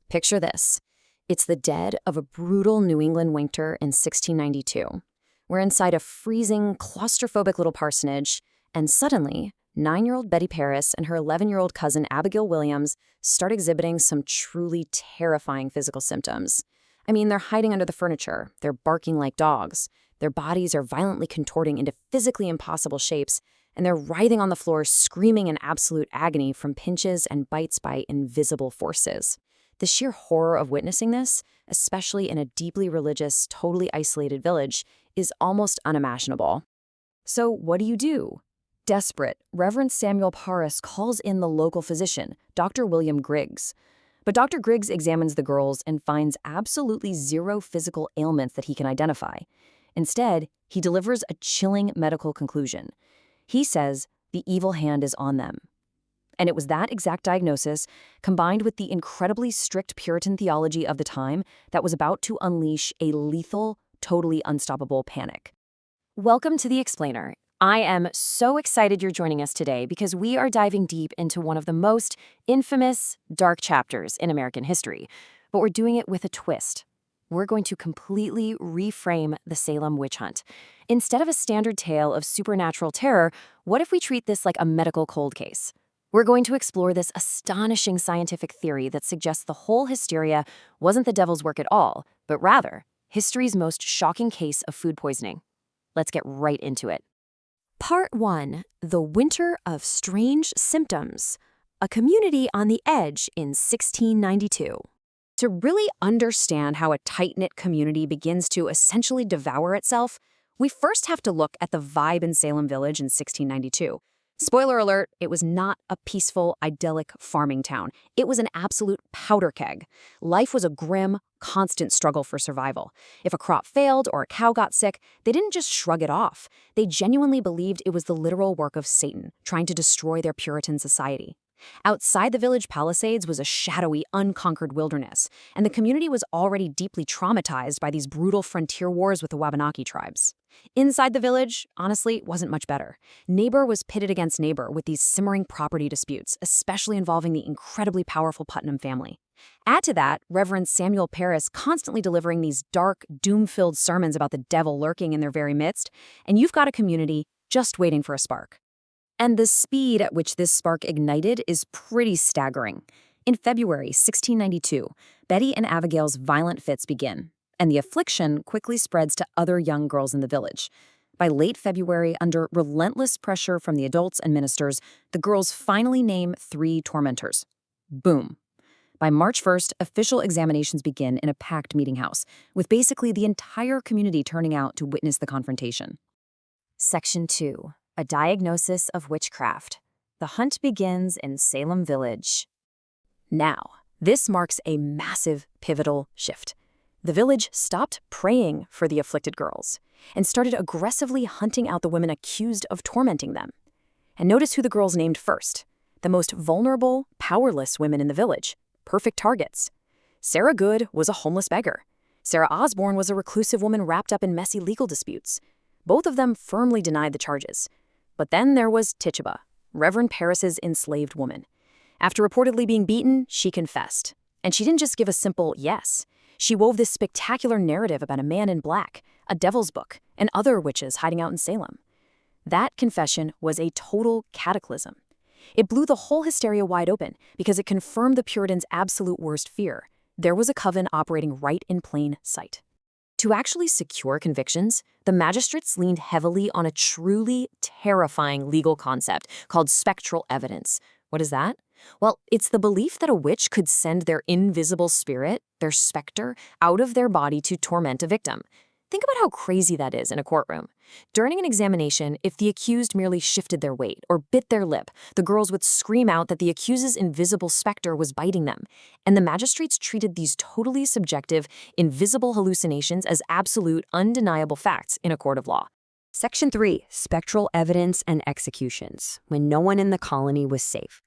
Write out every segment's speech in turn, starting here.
Picture this. It's the dead of a brutal New England winter in 1692. We're inside a freezing, claustrophobic little parsonage, and suddenly, 9-year-old Betty Paris and her 11-year-old cousin Abigail Williams start exhibiting some truly terrifying physical symptoms. I mean, they're hiding under the furniture, they're barking like dogs, their bodies are violently contorting into physically impossible shapes, and they're writhing on the floor screaming in absolute agony from pinches and bites by invisible forces. The sheer horror of witnessing this, especially in a deeply religious, totally isolated village, is almost unimaginable. So what do? Desperate, Reverend Samuel Parris calls in the local physician, Dr. William Griggs. But Dr. Griggs examines the girls and finds absolutely zero physical ailments that he can identify. Instead, he delivers a chilling medical conclusion. He says the evil hand is on them. And it was that exact diagnosis, combined with the incredibly strict Puritan theology of the time, that was about to unleash a lethal, totally unstoppable panic. Welcome to The Explainer. I am so excited you're joining us today because we are diving deep into one of the most infamous, dark chapters in American history. But we're doing it with a twist. We're going to completely reframe the Salem witch hunt. Instead of a standard tale of supernatural terror, what if we treat this like a medical cold case? We're going to explore this astonishing scientific theory that suggests the whole hysteria wasn't the devil's work at all, but rather history's most shocking case of food poisoning. Let's get right into it. Part 1. The Winter of Strange Symptoms. A community on the edge in 1692. To really understand how a tight-knit community begins to essentially devour itself, we first have to look at the vibe in Salem Village in 1692. Spoiler alert, it was not a peaceful, idyllic farming town. It was an absolute powder keg. Life was a grim, constant struggle for survival. If a crop failed or a cow got sick, they didn't just shrug it off. They genuinely believed it was the literal work of Satan, trying to destroy their Puritan society. Outside the village palisades was a shadowy, unconquered wilderness, and the community was already deeply traumatized by these brutal frontier wars with the Wabanaki tribes. Inside the village, honestly, wasn't much better. Neighbor was pitted against neighbor with these simmering property disputes, especially involving the incredibly powerful Putnam family. Add to that, Reverend Samuel Parris constantly delivering these dark, doom-filled sermons about the devil lurking in their very midst, and you've got a community just waiting for a spark. And the speed at which this spark ignited is pretty staggering. In February 1692, Betty and Abigail's violent fits begin, and the affliction quickly spreads to other young girls in the village. By late February, under relentless pressure from the adults and ministers, the girls finally name 3 tormentors. Boom. By March 1st, official examinations begin in a packed meeting house, with basically the entire community turning out to witness the confrontation. Section 2. A diagnosis of witchcraft. The hunt begins in Salem Village. Now, this marks a massive, pivotal shift. The village stopped praying for the afflicted girls and started aggressively hunting out the women accused of tormenting them. And notice who the girls named first. The most vulnerable, powerless women in the village. Perfect targets. Sarah Good was a homeless beggar. Sarah Osborne was a reclusive woman wrapped up in messy legal disputes. Both of them firmly denied the charges. But then there was Tituba, Reverend Parris's enslaved woman. After reportedly being beaten, she confessed. And she didn't just give a simple yes. She wove this spectacular narrative about a man in black, a devil's book, and other witches hiding out in Salem. That confession was a total cataclysm. It blew the whole hysteria wide open because it confirmed the Puritans' absolute worst fear. There was a coven operating right in plain sight. To actually secure convictions, the magistrates leaned heavily on a truly terrifying legal concept called spectral evidence. What is that? Well, it's the belief that a witch could send their invisible spirit, their specter, out of their body to torment a victim. Think about how crazy that is in a courtroom. During an examination, if the accused merely shifted their weight or bit their lip, the girls would scream out that the accused's invisible specter was biting them. And the magistrates treated these totally subjective, invisible hallucinations as absolute, undeniable facts in a court of law. Section 3. Spectral Evidence and Executions, when no one in the colony was safe.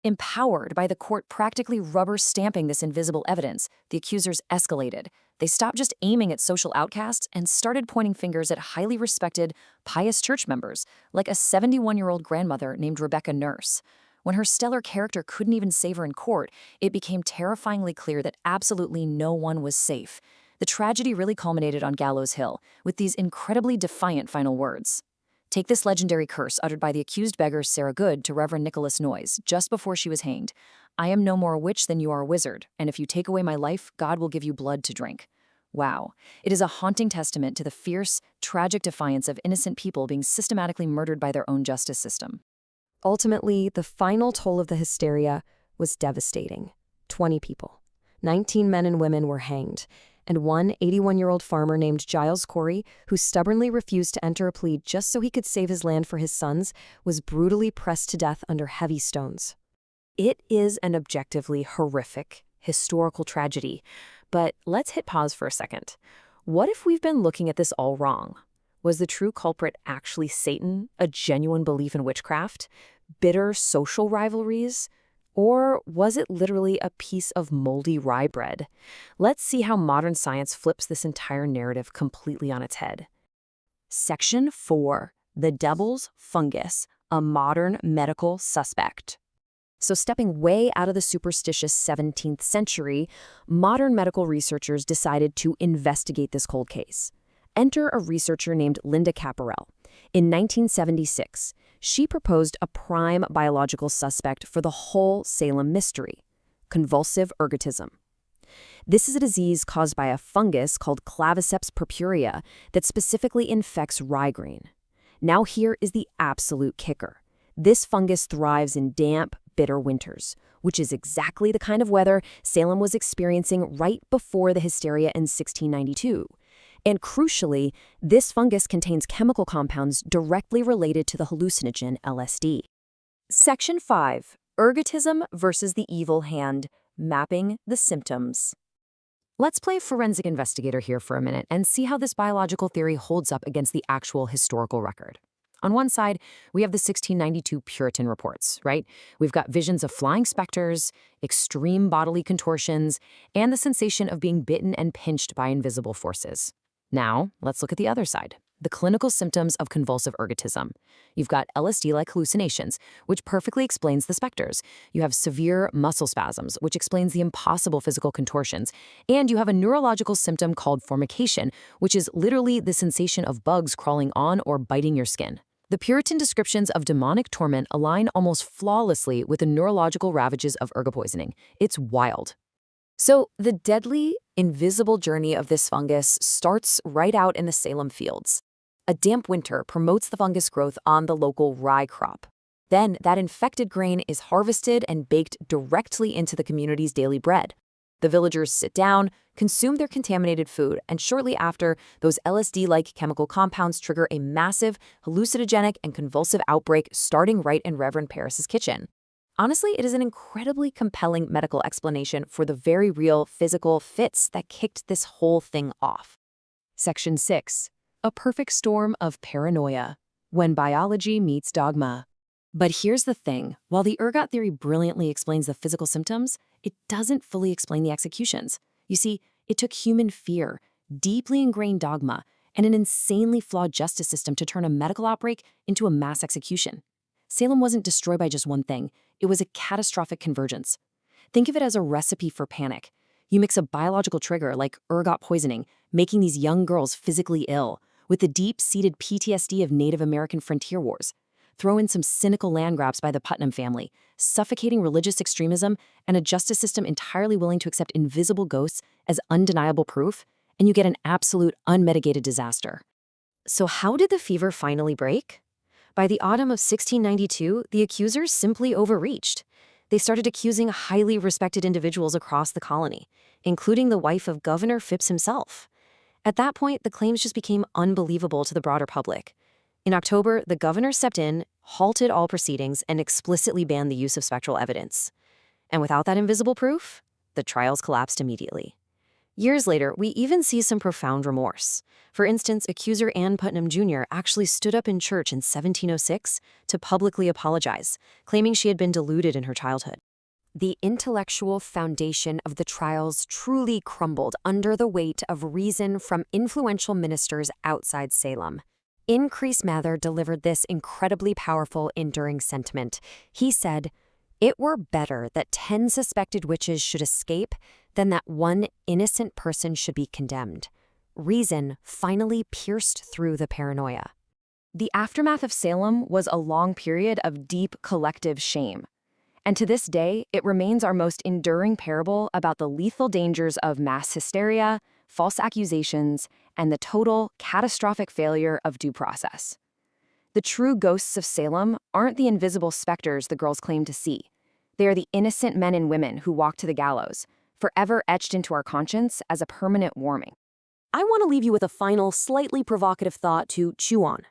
Empowered by the court practically rubber-stamping this invisible evidence, the accusers escalated. They stopped just aiming at social outcasts and started pointing fingers at highly respected, pious church members, like a 71-year-old grandmother named Rebecca Nurse. When her stellar character couldn't even save her in court, it became terrifyingly clear that absolutely no one was safe. The tragedy really culminated on Gallows Hill, with these incredibly defiant final words. Take this legendary curse uttered by the accused beggar Sarah Good to Reverend Nicholas Noyes just before she was hanged. I am no more a witch than you are a wizard, and if you take away my life, God will give you blood to drink. Wow. It is a haunting testament to the fierce, tragic defiance of innocent people being systematically murdered by their own justice system. Ultimately, the final toll of the hysteria was devastating. 20 people. 19 men and women were hanged, and one 81-year-old farmer named Giles Corey, who stubbornly refused to enter a plea just so he could save his land for his sons, was brutally pressed to death under heavy stones. It is an objectively horrific historical tragedy, but let's hit pause for a second. What if we've been looking at this all wrong? Was the true culprit actually Satan, a genuine belief in witchcraft, bitter social rivalries? Or was it literally a piece of moldy rye bread? Let's see how modern science flips this entire narrative completely on its head. Section 4. The Devil's Fungus, a Modern Medical Suspect. So stepping way out of the superstitious 17th century, modern medical researchers decided to investigate this cold case. Enter a researcher named Linda Caparel. In 1976, she proposed a prime biological suspect for the whole Salem mystery: convulsive ergotism. This is a disease caused by a fungus called Claviceps purpurea that specifically infects rye grain. Now here is the absolute kicker. This fungus thrives in damp, bitter winters, which is exactly the kind of weather Salem was experiencing right before the hysteria in 1692. And crucially, this fungus contains chemical compounds directly related to the hallucinogen LSD. Section 5. Ergotism versus the evil hand, mapping the symptoms. Let's play forensic investigator here for a minute and see how this biological theory holds up against the actual historical record. On one side, we have the 1692 Puritan reports, right? We've got visions of flying specters, extreme bodily contortions, and the sensation of being bitten and pinched by invisible forces. Now, let's look at the other side, the clinical symptoms of convulsive ergotism. You've got LSD-like hallucinations, which perfectly explains the specters. You have severe muscle spasms, which explains the impossible physical contortions. And you have a neurological symptom called formication, which is literally the sensation of bugs crawling on or biting your skin. The Puritan descriptions of demonic torment align almost flawlessly with the neurological ravages of ergot poisoning. It's wild. So the deadly, invisible journey of this fungus starts right out in the Salem fields. A damp winter promotes the fungus growth on the local rye crop. Then that infected grain is harvested and baked directly into the community's daily bread. The villagers sit down, consume their contaminated food, and shortly after, those LSD-like chemical compounds trigger a massive, hallucinogenic and convulsive outbreak starting right in Reverend Parris's kitchen. Honestly, it is an incredibly compelling medical explanation for the very real physical fits that kicked this whole thing off. Section 6. A perfect storm of paranoia, when biology meets dogma. But here's the thing. While the ergot theory brilliantly explains the physical symptoms, it doesn't fully explain the executions. You see, it took human fear, deeply ingrained dogma, and an insanely flawed justice system to turn a medical outbreak into a mass execution. Salem wasn't destroyed by just one thing. It was a catastrophic convergence. Think of it as a recipe for panic. You mix a biological trigger like ergot poisoning, making these young girls physically ill, with the deep-seated PTSD of Native American frontier wars. Throw in some cynical land grabs by the Putnam family, suffocating religious extremism, and a justice system entirely willing to accept invisible ghosts as undeniable proof, and you get an absolute unmitigated disaster. So how did the fever finally break? By the autumn of 1692, the accusers simply overreached. They started accusing highly respected individuals across the colony, including the wife of Governor Phips himself. At that point, the claims just became unbelievable to the broader public. In October, the governor stepped in, halted all proceedings, and explicitly banned the use of spectral evidence. And without that invisible proof, the trials collapsed immediately. Years later, we even see some profound remorse. For instance, accuser Ann Putnam Jr. actually stood up in church in 1706 to publicly apologize, claiming she had been deluded in her childhood. The intellectual foundation of the trials truly crumbled under the weight of reason from influential ministers outside Salem. Increase Mather delivered this incredibly powerful, enduring sentiment. He said, It were better that 10 suspected witches should escape than that one innocent person should be condemned. Reason finally pierced through the paranoia. The aftermath of Salem was a long period of deep collective shame. And to this day, it remains our most enduring parable about the lethal dangers of mass hysteria, false accusations, and the total, catastrophic failure of due process. The true ghosts of Salem aren't the invisible specters the girls claim to see. They are the innocent men and women who walk to the gallows, forever etched into our conscience as a permanent warning. I want to leave you with a final, slightly provocative thought to chew on.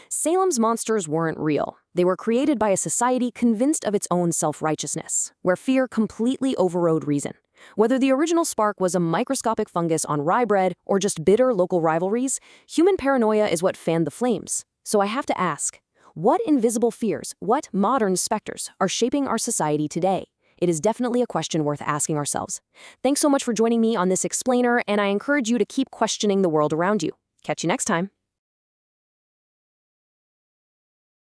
Salem's monsters weren't real. They were created by a society convinced of its own self-righteousness, where fear completely overrode reason. Whether the original spark was a microscopic fungus on rye bread or just bitter local rivalries, human paranoia is what fanned the flames. So I have to ask, what invisible fears, what modern specters are shaping our society today? It is definitely a question worth asking ourselves. Thanks so much for joining me on this explainer, and I encourage you to keep questioning the world around you. Catch you next time.